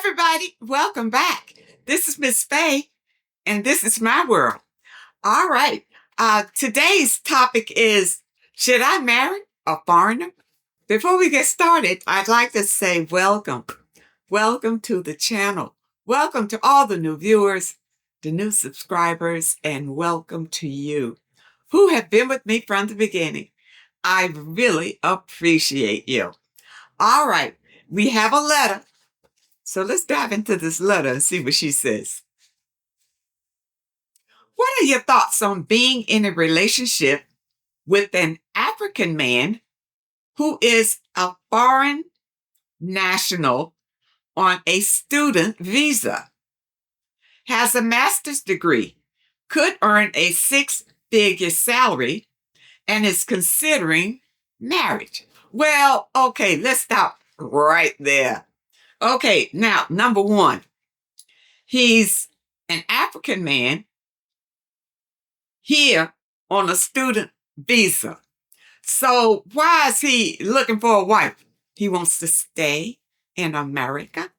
everybody. Welcome back. This is Miss Faye, and this is my world. All right. Today's topic is, should I marry a foreigner? Before we get started, I'd like to say welcome. Welcome to the channel. Welcome to all the new viewers, the new subscribers, and welcome to you who have been with me from the beginning. I really appreciate you. All right. We have a letter. So let's dive into this letter and see what she says. What are your thoughts on being in a relationship with an African man who is a foreign national on a student visa, has a master's degree, could earn a six-figure salary, and is considering marriage? Well, okay, let's stop right there. Okay, now, number one, he's an African man here on a student visa. So why is he looking for a wife? He wants to stay in America?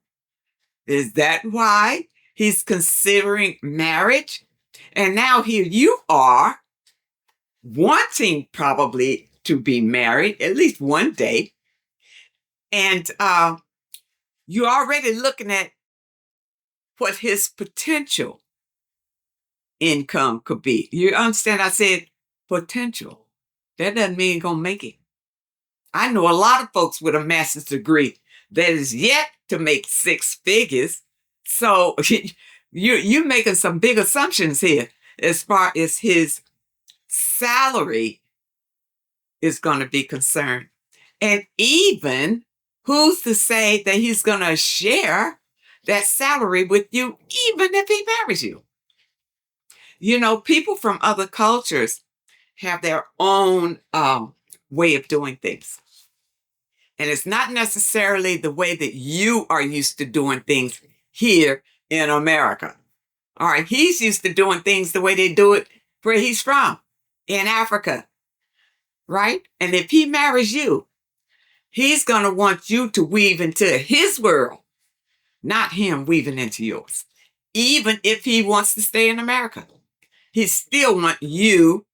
Is that why he's considering marriage? And now here you are wanting probably to be married at least one day. And you're already looking at what his potential income could be. You understand? I said potential. That doesn't mean he's going to make it. I know a lot of folks with a master's degree that is yet to make six figures. So you're making some big assumptions here as far as his salary is going to be concerned. And even who's to say that he's going to share that salary with you, even if he marries you? You know, people from other cultures have their own way of doing things. And it's not necessarily the way that you are used to doing things here in America. All right, he's used to doing things the way they do it where he's from, in Africa, right? And if he marries you, he's going to want you to weave into his world, not him weaving into yours. Even if he wants to stay in America, he still wants you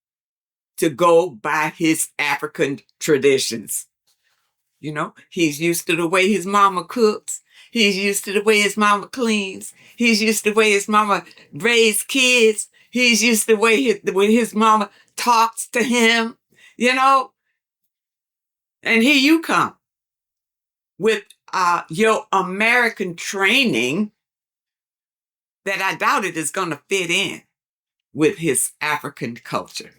to go by his African traditions. You know, he's used to the way his mama cooks. He's used to the way his mama cleans. He's used to the way his mama raised kids. He's used to the way his mama talks to him, you know. And here you come with your American training that I doubt it is going to fit in with his African culture.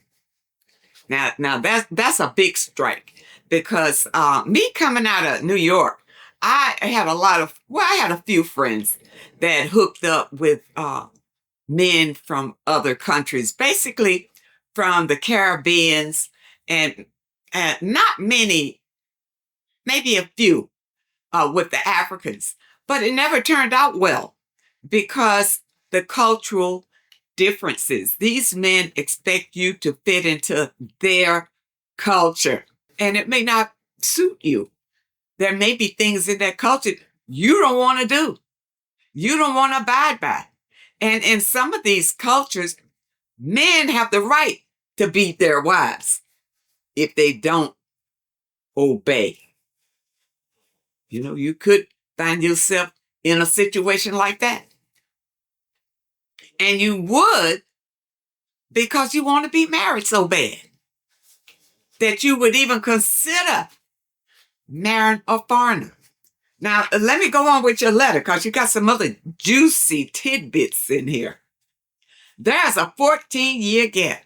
Now that's a big strike, because me coming out of New York, I had a few friends that hooked up with men from other countries, basically from the Caribbean, and not many, maybe a few with the Africans. But it never turned out well because the cultural differences. These men expect you to fit into their culture, and it may not suit you. There may be things in that culture you don't want to do. You don't want to abide by. And in some of these cultures, men have the right to beat their wives if they don't obey. You know, you could find yourself in a situation like that. And you would, because you want to be married so bad that you would even consider marrying a foreigner. Now, let me go on with your letter, because you got some other juicy tidbits in here. There's a 14-year gap.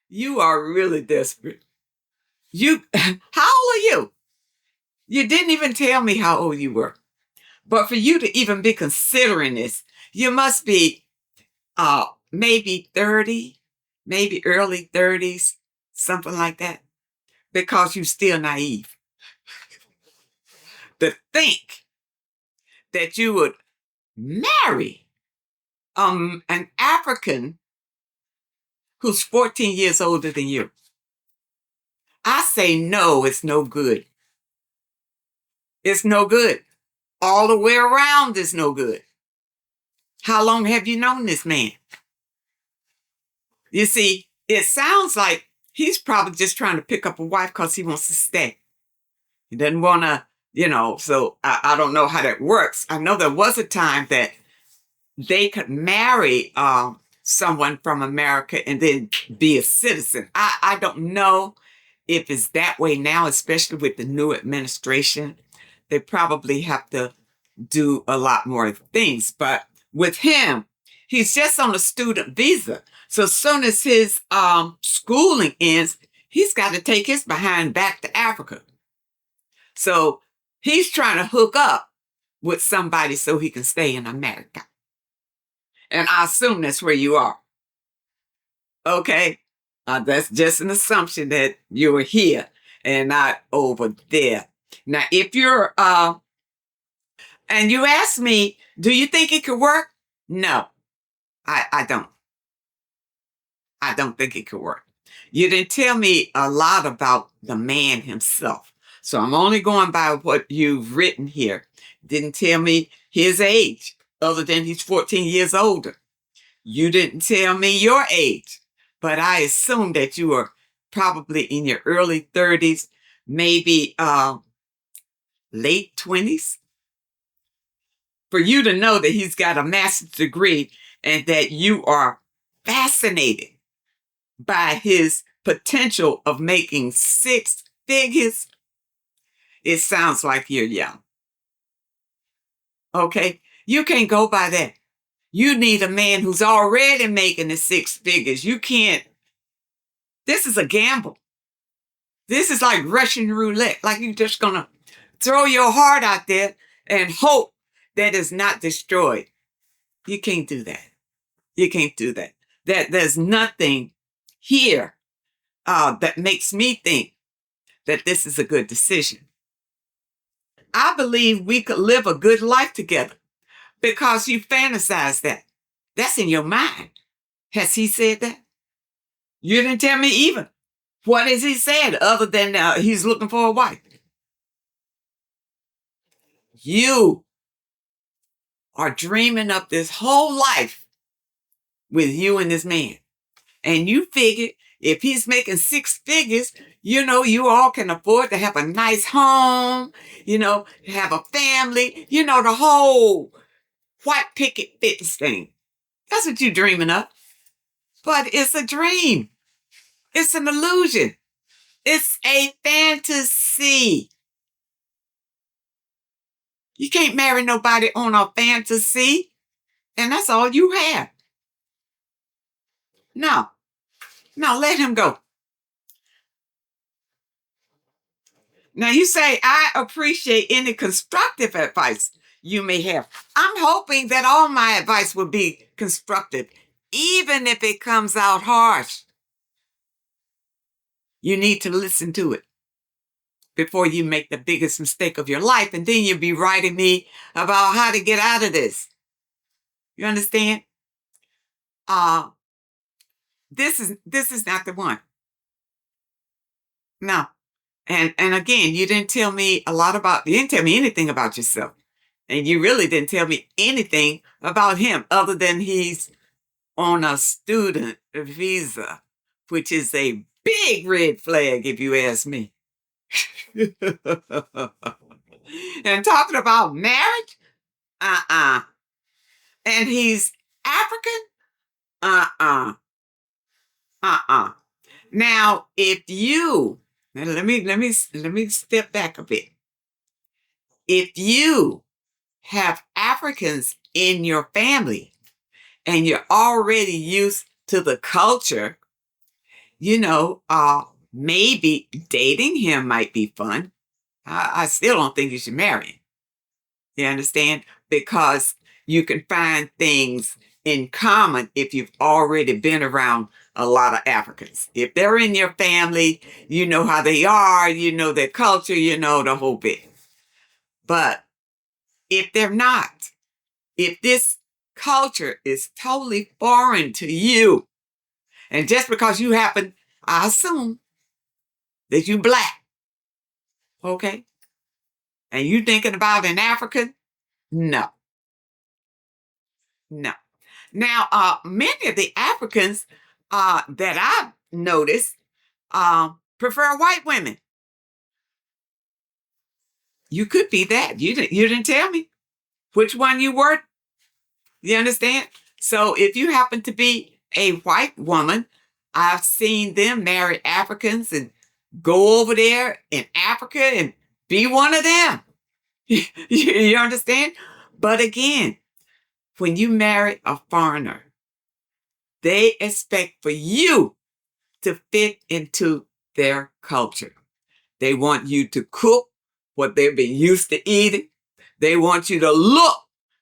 You are really desperate. How old are you? You didn't even tell me how old you were. But for you to even be considering this, you must be maybe 30, maybe early 30s, something like that, because you're still naive. To think that you would marry an African who's 14 years older than you. I say no, it's no good. It's no good. All the way around is no good. How long have you known this man? You see, it sounds like he's probably just trying to pick up a wife because he wants to stay. He doesn't want to, so I don't know how that works. I know there was a time that they could marry someone from America and then be a citizen. I don't know if it's that way now, especially with the new administration. They probably have to do a lot more things. But with him, he's just on a student visa. So as soon as his schooling ends, he's got to take his behind back to Africa. So he's trying to hook up with somebody so he can stay in America. And I assume that's where you are. Okay? That's just an assumption that you're here and not over there. Now, if you're, and you ask me, do you think it could work? No, I don't. I don't think it could work. You didn't tell me a lot about the man himself. So I'm only going by what you've written here. Didn't tell me his age, other than he's 14 years older. You didn't tell me your age, but I assume that you are probably in your early 30s, maybe late 20s. For you to know that he's got a master's degree and that you are fascinated by his potential of making 6 figures, it sounds like you're young. Okay? You can't go by that. You need a man who's already making the 6 figures. You can't. This is a gamble. This is like Russian roulette. Like you're just going to throw your heart out there and hope that it's not destroyed. You can't do that. You can't do that. There's nothing here that makes me think that this is a good decision. I believe we could live a good life together because you fantasize that. That's in your mind. Has he said that? You didn't tell me even. What has he said other than he's looking for a wife? You are dreaming up this whole life with you and this man. And you figured if he's making 6 figures, you all can afford to have a nice home, have a family, the whole white picket fence thing. That's what you're dreaming of. But it's a dream. It's an illusion. It's a fantasy. You can't marry nobody on a fantasy. And that's all you have. No, let him go. Now you say, I appreciate any constructive advice you may have. I'm hoping that all my advice will be constructive, even if it comes out harsh. You need to listen to it before you make the biggest mistake of your life, and then you'll be writing me about how to get out of this. You understand? This is not the one. No. And again, you didn't tell me you didn't tell me anything about yourself. And you really didn't tell me anything about him other than he's on a student visa, which is a big red flag if you ask me. And talking about marriage? And he's African? Now, let me step back a bit. If you have Africans in your family and you're already used to the culture, maybe dating him might be fun. I still don't think you should marry him. You understand? Because you can find things in common if you've already been around a lot of Africans. If they're in your family, you know how they are, you know their culture, the whole bit. But if they're not, if this culture is totally foreign to you, and just because you happen, I assume that you black, okay? And you thinking about an African? No, no. Now, many of the Africans that I've noticed prefer white women. You could be that. You didn't tell me which one you were. You understand? So if you happen to be a white woman, I've seen them marry Africans and go over there in Africa and be one of them. You understand? But again, when you marry a foreigner, they expect for you to fit into their culture. They want you to cook what they've been used to eating. They want you to look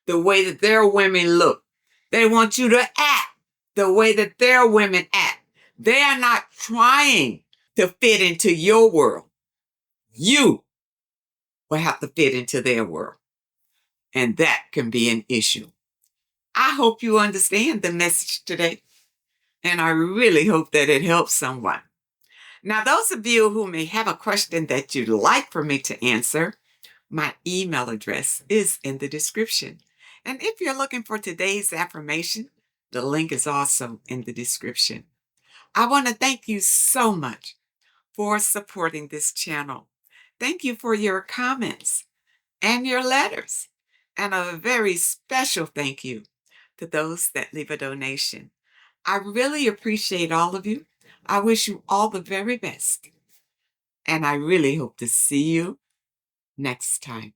the way that their women look. They want you to act the way that their women act. They are not trying to fit into your world. You will have to fit into their world. And that can be an issue. I hope you understand the message today. And I really hope that it helps someone. Now, those of you who may have a question that you'd like for me to answer, my email address is in the description. And if you're looking for today's affirmation, the link is also in the description. I want to thank you so much for supporting this channel. Thank you for your comments and your letters. And a very special thank you to those that leave a donation. I really appreciate all of you. I wish you all the very best. And I really hope to see you next time.